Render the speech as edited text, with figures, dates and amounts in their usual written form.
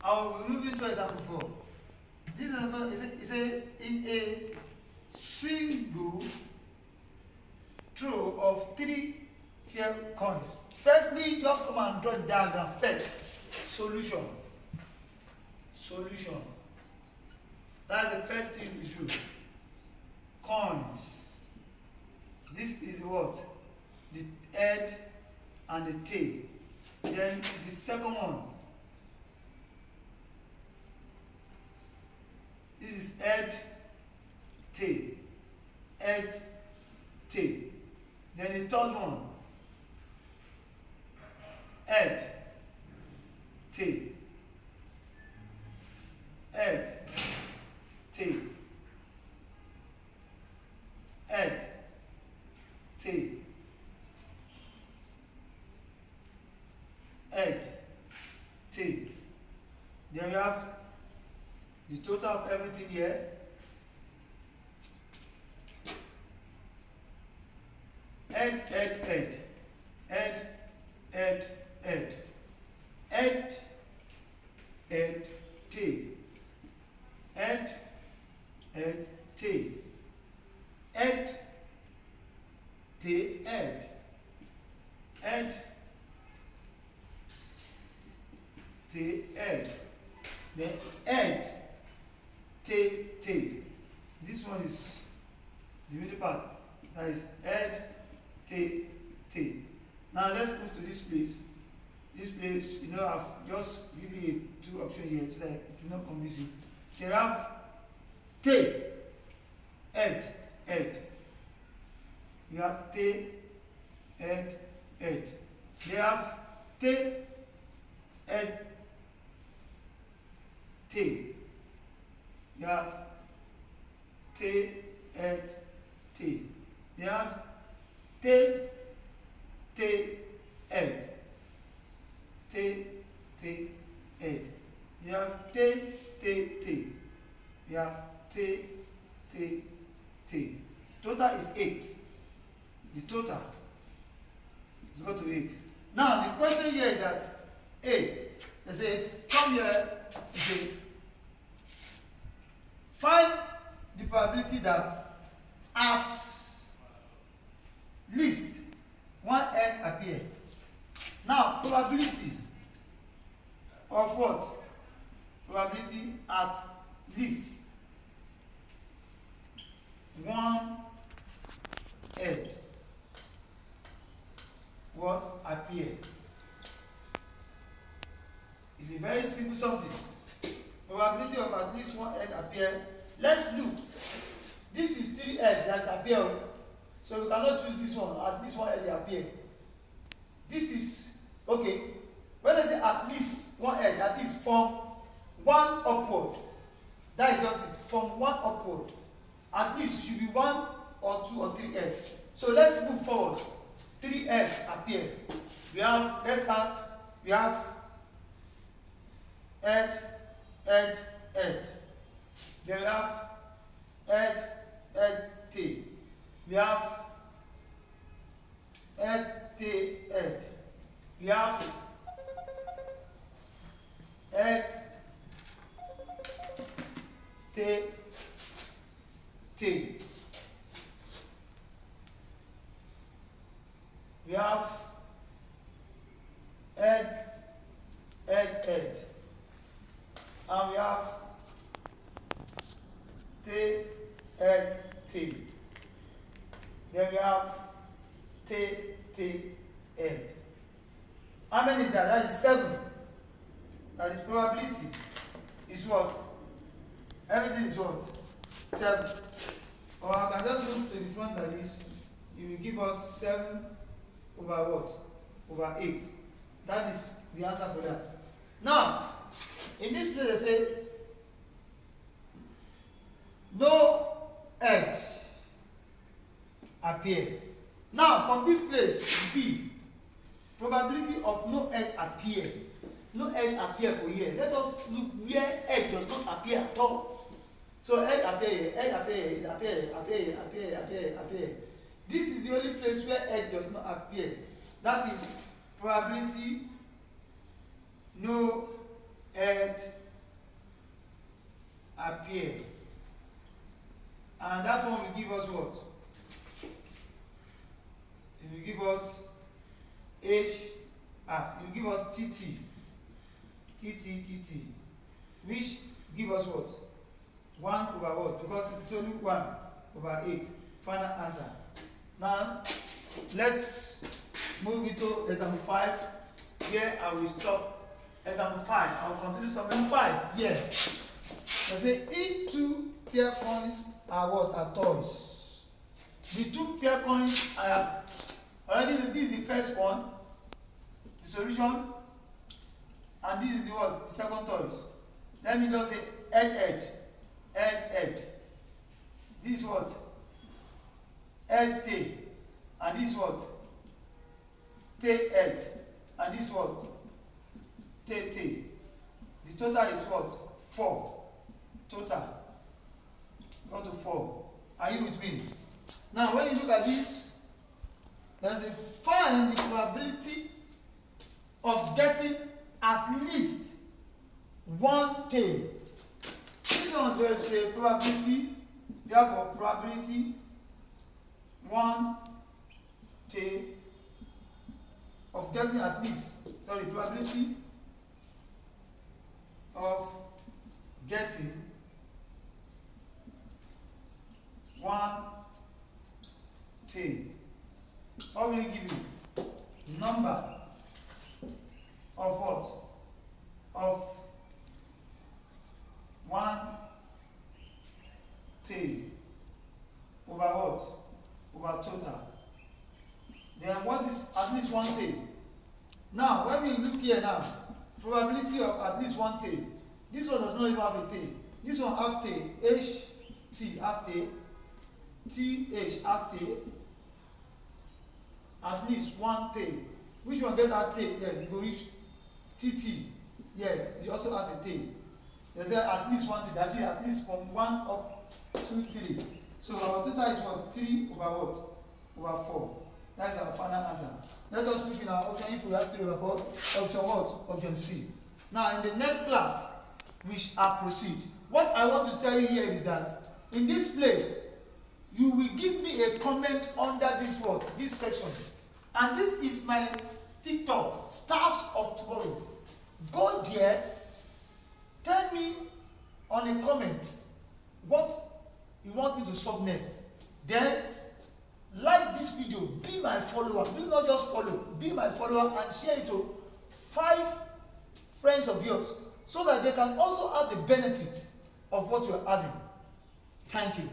I will be moving to example 4. This example it says in a single throw of 3 fair coins. Firstly, just come and draw the diagram first. Solution. That's the first thing we do. Coins. This is what? The head and the tail. Then the second one. This is head, tail. Head, tail. Then the third one. Head, tail. Head, tail. Head, tail. Head, tail. Then we have the total of everything here. Head, head, head. Head, head, head. Head, head, tail. Head, head, tail. Head, tail, head. Head, tail, head. Then head, tail, tail. This one is the middle part. That is head, tail, tail. Now let's move to this place. This place, I've just given you 2 options here so that it will not confuse you. They have tail, head, head. You have tail, head, head. They have tail, head, tail. You have tail, head, tail. They have tail, tail, head. Tail, tail, head. You have tail, tail, tail. You have tail, tail, tail. Total is 8. The total is equal to 8. Now the question here is that it says come here. It says find the probability that at least one head appear. Now probability of what? Probability at least one head what appear. It's a very simple something. Probability of at least one head appear. Let's look. This is 3 heads that appear. So we cannot choose this one. At least one head appear. This is okay. When I say at least one head, that is from 1 upward. That is just it. From 1 upward. At least it should be 1 or 2 or 3 heads. So let's move forward. 3 heads appear. Let's start. We have head, head, head. Then we have head, head, tail. We have head, tail, head. We have head, tail, tail. We have head, head, head. And we have tail, head, tail. Then we have tail, tail, head. How many is that? That is 7. That is probability. Is what? Everything is what? 7. Or I can just move to the front like this. It will give us 7 over what? Over 8. That is the answer for that. Now, in this place they say no head appear. Now from this place B, probability of no head appear. No head appear for here. Let us look where head does not appear at all. So head appear, head appear, it appear. This is the only place where head does not appear. That is probability no head t, which give us what? 1 over what? Because it's only 1 over 8. Final answer. Now, let's move into example 5. Here I will stop. Example 5. I will continue solving 5. Yeah. I say if 2 fair coins are what? Are toys. The 2 fair coins I have already. This is the first one, the solution, and this is the what? The second toys. Let me just say head. This is what? Head, tail. And this is what? Tail, head. And this is what? Tail. The total is what? 4. Total. Go to 4. Are you with me? Now, when you look at this, there's a find the probability of getting at least 1 tail. This one is very straight. Probability, therefore, probability 1 tail of getting at least, probability of getting 1 tail. What will it give you? Number of what? Of 1 tail over what? Over total. Then what is at least 1 tail? Now, when we look here now, probability of at least 1 tail. This one does not even have a tail. This one has tail. HT has tail. TH has tail. At least 1 tail. Which one gets that tail? Yeah, you go reach TT. Yes, it also has a tail. There's at least 1 tail. That is at least from 1 up to 3. So our total is what? 3 over what? Over 4. That is our final answer. Let us pick in our option if we have 3 over 4. Option what? Option C. Now in the next class, we shall proceed. What I want to tell you here is that in this place, you will give me a comment under this word, this section. And this is my TikTok, Stars of Tomorrow. Go there, tell me on a comment what you want me to solve next. Then like this video, be my follower. Do not just follow, be my follower and share it to 5 friends of yours so that they can also have the benefit of what you are having. Thank you.